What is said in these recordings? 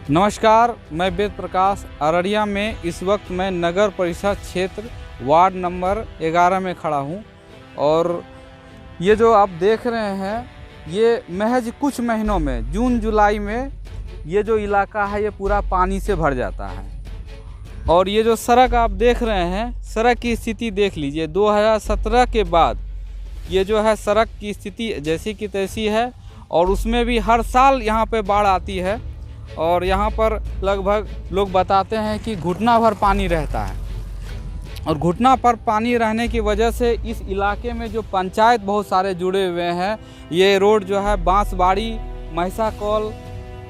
नमस्कार, मैं वेद प्रकाश अररिया में इस वक्त मैं नगर परिषद क्षेत्र वार्ड नंबर 11 में खड़ा हूं और ये जो आप देख रहे हैं ये महज कुछ महीनों में जून जुलाई में ये जो इलाका है ये पूरा पानी से भर जाता है। और ये जो सड़क आप देख रहे हैं, सड़क की स्थिति देख लीजिए। 2017 के बाद ये जो है सड़क की स्थिति जैसी की तैसी है और उसमें भी हर साल यहाँ पे बाढ़ आती है और यहाँ पर लगभग लोग बताते हैं कि घुटना भर पानी रहता है। और घुटना पर पानी रहने की वजह से इस इलाके में जो पंचायत बहुत सारे जुड़े हुए हैं, ये रोड जो है बांसबाड़ी महिसा कौल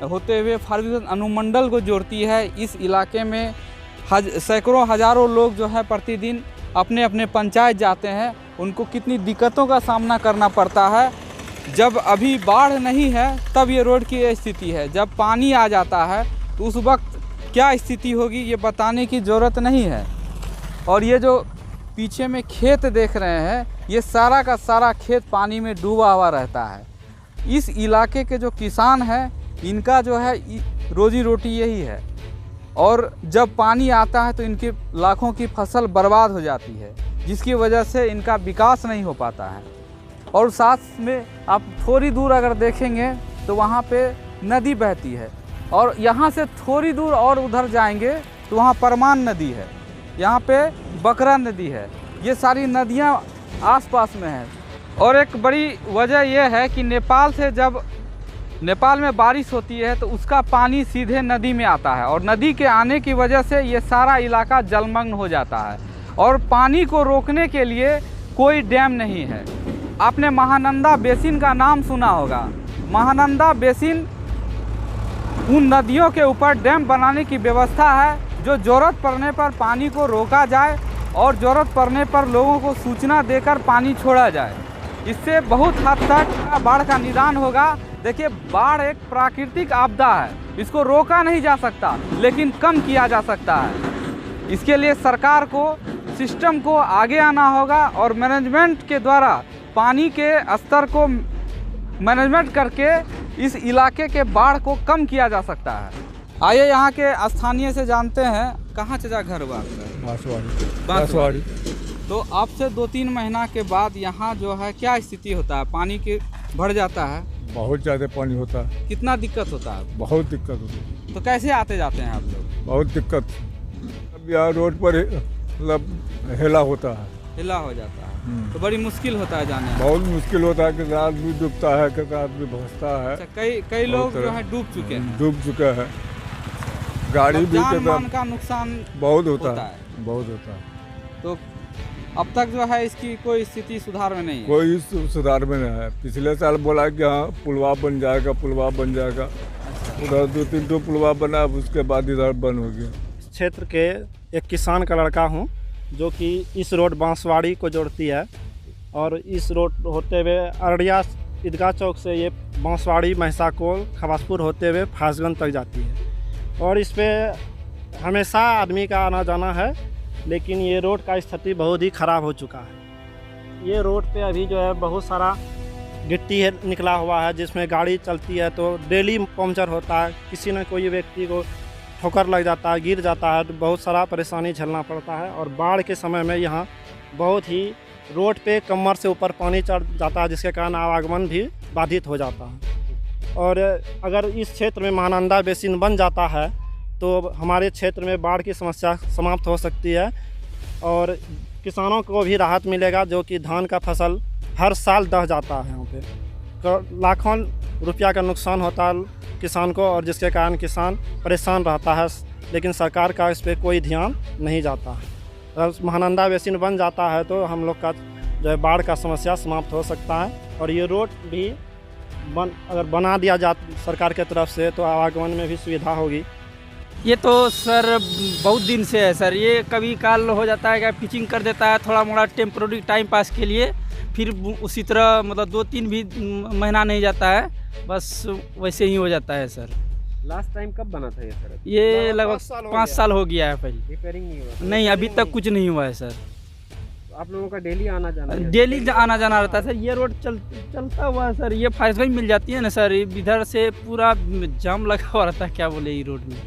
होते हुए फारबिसगंज अनुमंडल को जोड़ती है। इस इलाके में सैकड़ों हज़ारों लोग जो है प्रतिदिन अपने अपने पंचायत जाते हैं। उनको कितनी दिक्कतों का सामना करना पड़ता है। जब अभी बाढ़ नहीं है तब ये रोड की स्थिति है, जब पानी आ जाता है तो उस वक्त क्या स्थिति होगी ये बताने की ज़रूरत नहीं है। और ये जो पीछे में खेत देख रहे हैं, ये सारा का सारा खेत पानी में डूबा हुआ रहता है। इस इलाके के जो किसान हैं, इनका जो है रोजी रोटी यही है। और जब पानी आता है तो इनकी लाखों की फसल बर्बाद हो जाती है, जिसकी वजह से इनका विकास नहीं हो पाता है। और साथ में आप थोड़ी दूर अगर देखेंगे तो वहाँ पे नदी बहती है और यहाँ से थोड़ी दूर और उधर जाएंगे तो वहाँ परमान नदी है, यहाँ पे बकरा नदी है। ये सारी नदियाँ आसपास में हैं। और एक बड़ी वजह यह है कि नेपाल से जब नेपाल में बारिश होती है तो उसका पानी सीधे नदी में आता है और नदी के आने की वजह से ये सारा इलाका जलमग्न हो जाता है। और पानी को रोकने के लिए कोई डैम नहीं है। आपने महानंदा बेसिन का नाम सुना होगा। महानंदा बेसिन उन नदियों के ऊपर डैम बनाने की व्यवस्था है जो ज़रूरत पड़ने पर पानी को रोका जाए और ज़रूरत पड़ने पर लोगों को सूचना देकर पानी छोड़ा जाए। इससे बहुत हद तक बाढ़ का निदान होगा। देखिए, बाढ़ एक प्राकृतिक आपदा है, इसको रोका नहीं जा सकता लेकिन कम किया जा सकता है। इसके लिए सरकार को सिस्टम को आगे आना होगा और मैनेजमेंट के द्वारा पानी के स्तर को मैनेजमेंट करके इस इलाके के बाढ़ को कम किया जा सकता है। आइए यहाँ के स्थानीय से जानते हैं। कहाँ चचा घर हुआ आपका? बांसवाड़ी। तो अब से 2-3 महीना के बाद यहाँ जो है क्या स्थिति होता है? पानी के भर जाता है, बहुत ज़्यादा पानी होता है। कितना दिक्कत होता है? बहुत दिक्कत होती है। तो कैसे आते जाते हैं आप लोग? बहुत दिक्कत। अब यहाँ रोड पर मतलब हेला होता है, हिला हो जाता है तो बड़ी मुश्किल होता है जाने में। बहुत मुश्किल होता है। कितना आदमी डूबता है, कितना आदमी भसता है। अच्छा, कई लोग जो है डूब चुके हैं। डूब चुके हैं। गाड़ी भी जान मान का नुकसान बहुत होता है, बहुत होता है। तो अब तक जो है इसकी कोई स्थिति सुधार में नहीं है। कोई सुधार में नहीं है। पिछले साल बोला कि हाँ पुलवा बन जाएगा, पुलवा बन जाएगा। उधर 2-3 पुलवा बना, उसके बाद इधर बंद हो गया। क्षेत्र के एक किसान का लड़का हूँ जो कि इस रोड बांसवाड़ी को जोड़ती है और इस रोड होते हुए अररिया ईदगाह चौक से ये बांसवाड़ी महिसा कौल खवासपुर होते हुए फारबिसगंज तक जाती है। और इस पर हमेशा आदमी का आना जाना है, लेकिन ये रोड का स्थिति बहुत ही ख़राब हो चुका है। ये रोड पे अभी जो है बहुत सारा गिट्टी है निकला हुआ है, जिसमें गाड़ी चलती है तो डेली पंचर होता है। किसी न कोई व्यक्ति को ठोकर लग जाता है, गिर जाता है तो बहुत सारा परेशानी झेलना पड़ता है। और बाढ़ के समय में यहाँ बहुत ही रोड पे कमर से ऊपर पानी चढ़ जाता है, जिसके कारण आवागमन भी बाधित हो जाता है। और अगर इस क्षेत्र में महानंदा बेसिन बन जाता है तो हमारे क्षेत्र में बाढ़ की समस्या समाप्त हो सकती है और किसानों को भी राहत मिलेगा, जो कि धान का फसल हर साल दह जाता है। यहाँ पे लाखों रुपया का नुकसान होता है किसान को और जिसके कारण किसान परेशान रहता है, लेकिन सरकार का इस पर कोई ध्यान नहीं जाता है। अगर महानंदा बेसिन बन जाता है तो हम लोग का जो है बाढ़ का समस्या समाप्त हो सकता है। और ये रोड भी अगर बना दिया जाता सरकार की तरफ से तो आवागमन में भी सुविधा होगी। ये तो सर बहुत दिन से है सर। ये कभी काल हो जाता है कि पिचिंग कर देता है थोड़ा मोड़ा टेम्प्रोरी टाइम पास के लिए, फिर उसी तरह मतलब 2-3 भी महीना नहीं जाता है, बस वैसे ही हो जाता है सर। लास्ट टाइम कब बना था ये सड़क? ये लगभग 5 साल हो गया है। पहले रिपेयरिंग नहीं हुआ? नहीं, अभी तक कुछ नहीं हुआ है सर। आप लोगों का डेली आना जाना है? डेली आना जाना रहता है सर। ये रोड चलता हुआ है सर, ये फाइजगंज मिल जाती है ना सर, इधर से पूरा जाम लगा हुआ रहता है, क्या बोले ये रोड में।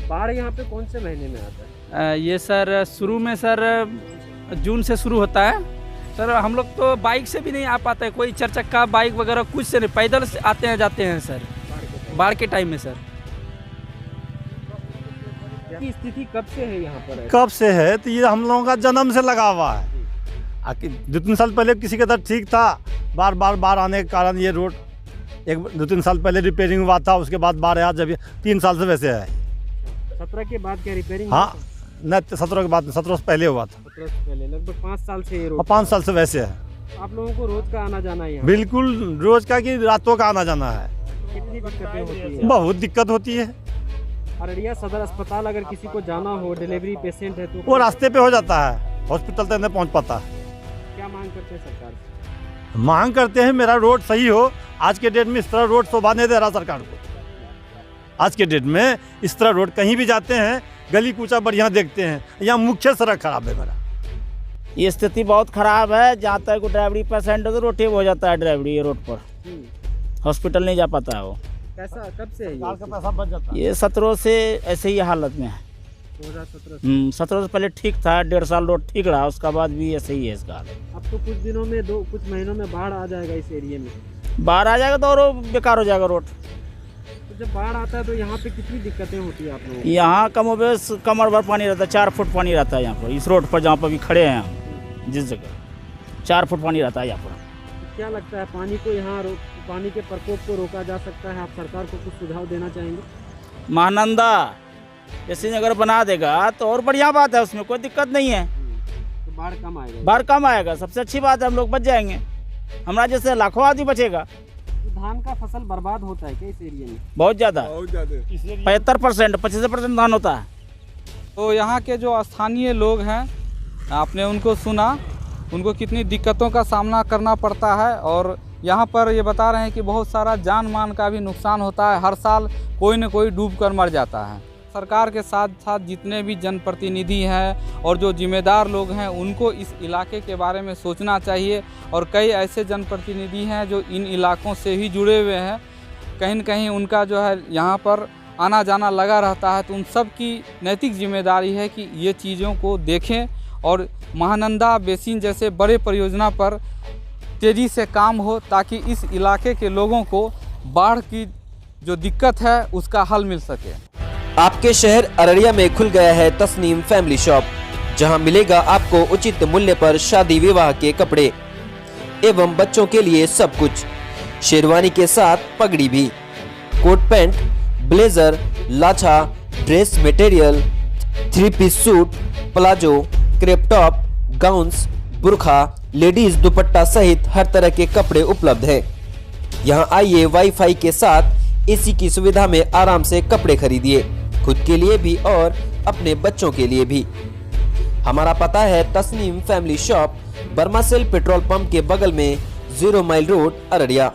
बाढ़ यहाँ पे कौन से महीने में आता है? ये सर शुरू में सर जून से शुरू होता है सर। हम लोग तो बाइक से भी नहीं आ पाते, कोई 4 चक्का बाइक वगैरह कुछ से नहीं, पैदल से आते हैं जाते हैं सर बाढ़ के टाइम में सर। की स्थिति कब से है यहाँ पर? कब से है तो ये हम लोगों का जन्म से लगा हुआ है। 2-3 साल पहले किसी का ठीक था, बार आने के कारण ये रोड 2-3 साल पहले रिपेयरिंग हुआ था, उसके बाद बाढ़ आया। जब 3 साल से वैसे है। 17 के बाद क्या रिपेयरिंग? हाँ न 17 के बाद, 17 से पहले हुआ था। 17 से पहले लगभग 5 साल से ये रोड। 5 साल से वैसे है। आप लोगों को रोज का आना जाना है यहाँ? बिल्कुल रोज का कि रातों का आना जाना है। कितनी दिक्कतें होती है? बहुत दिक्कत होती है। अररिया सदर अस्पताल अगर किसी को जाना हो, डिलीवरी पेशेंट है तो वो रास्ते पे हो जाता है, हॉस्पिटल तक नहीं पहुंच पाता। क्या मांग करते हैं सरकार से? मांग करते हैं मेरा रोड सही हो। आज के डेट में इस तरह रोड शोभा नहीं दे रहा सरकार को। आज के डेट में इस तरह रोड कहीं भी जाते हैं, गली कूचा बढ़िया देखते हैं, यहाँ मुख्य सड़क खराब है मेरा। ये स्थिति बहुत खराब है। जहाँ तक ड्राइवरी पेशेंट है तो रोटेव हो जाता है ड्राइवरी, ये रोड पर हॉस्पिटल नहीं जा पाता है वो। कैसा कब से है ये? पैसा बच जाता है। ये 17 से ऐसे ही हालत में है। 2017 से? 17 से पहले ठीक था, 1.5 साल रोड ठीक रहा, उसका बाद भी ऐसे ही है इसका हाल। अब तो कुछ दिनों में कुछ महीनों में बाढ़ आ जाएगा इस एरिया में। बाढ़ आ जाएगा तो और बेकार हो जाएगा रोड। तो जब बाढ़ आता है तो यहाँ पे कितनी दिक्कतें होती है आप लोगों को? यहाँ कमोबेश कमर भर पानी रहता है, 4 फुट पानी रहता है यहाँ पर। इस रोड पर जहाँ पर भी खड़े हैं हम, जिस जगह 4 फुट पानी रहता है यहाँ पर। क्या लगता है पानी को यहाँ पानी के प्रकोप को रोका जा सकता है? आप सरकार को कुछ सुझाव देना चाहेंगे? महानंदा जैसे अगर बना देगा तो और बढ़िया बात है, उसमें कोई दिक्कत नहीं है। तो बाढ़ कम आएगा? बाढ़ कम आएगा, सबसे अच्छी बात है, हम लोग बच जाएंगे। हमारा जैसे लाखों आदमी बचेगा। तो धान का फसल बर्बाद होता है क्या इस एरिया में? बहुत ज़्यादा, बहुत ज़्यादा। 75%, 25% धान होता है। तो यहाँ के जो स्थानीय लोग हैं, आपने उनको सुना, उनको कितनी दिक्कतों का सामना करना पड़ता है। और यहाँ पर ये बता रहे हैं कि बहुत सारा जान मान का भी नुकसान होता है। हर साल कोई न कोई डूब कर मर जाता है। सरकार के साथ साथ जितने भी जनप्रतिनिधि हैं और जो जिम्मेदार लोग हैं, उनको इस इलाके के बारे में सोचना चाहिए। और कई ऐसे जनप्रतिनिधि हैं जो इन इलाकों से ही जुड़े हुए हैं, कहीं न कहीं उनका जो है यहाँ पर आना जाना लगा रहता है। तो उन सब की नैतिक जिम्मेदारी है कि ये चीज़ों को देखें और महानंदा बेसिन जैसे बड़े परियोजना पर तेज़ी से काम हो, ताकि इस इलाके के लोगों को बाढ़ की जो दिक्कत है उसका हल मिल सके। आपके शहर अररिया में खुल गया है तस्नीम फैमिली शॉप, जहां मिलेगा आपको उचित मूल्य पर शादी विवाह के कपड़े एवं बच्चों के लिए सब कुछ, शेरवानी के साथ पगड़ी भी, कोट पैंट, ब्लेजर, लाछा, dress material, 3 piece suit, palazzo, crepe top, gowns, बुरखा, लेडीज दुपट्टा सहित हर तरह के कपड़े उपलब्ध हैं। यहां आइए वाईफाई के साथ एसी की सुविधा में आराम से कपड़े खरीदिए, खुद के लिए भी और अपने बच्चों के लिए भी। हमारा पता है Tasneem family shop, Burma sale petrol pump के बगल में, 0 माइल रोड, अररिया।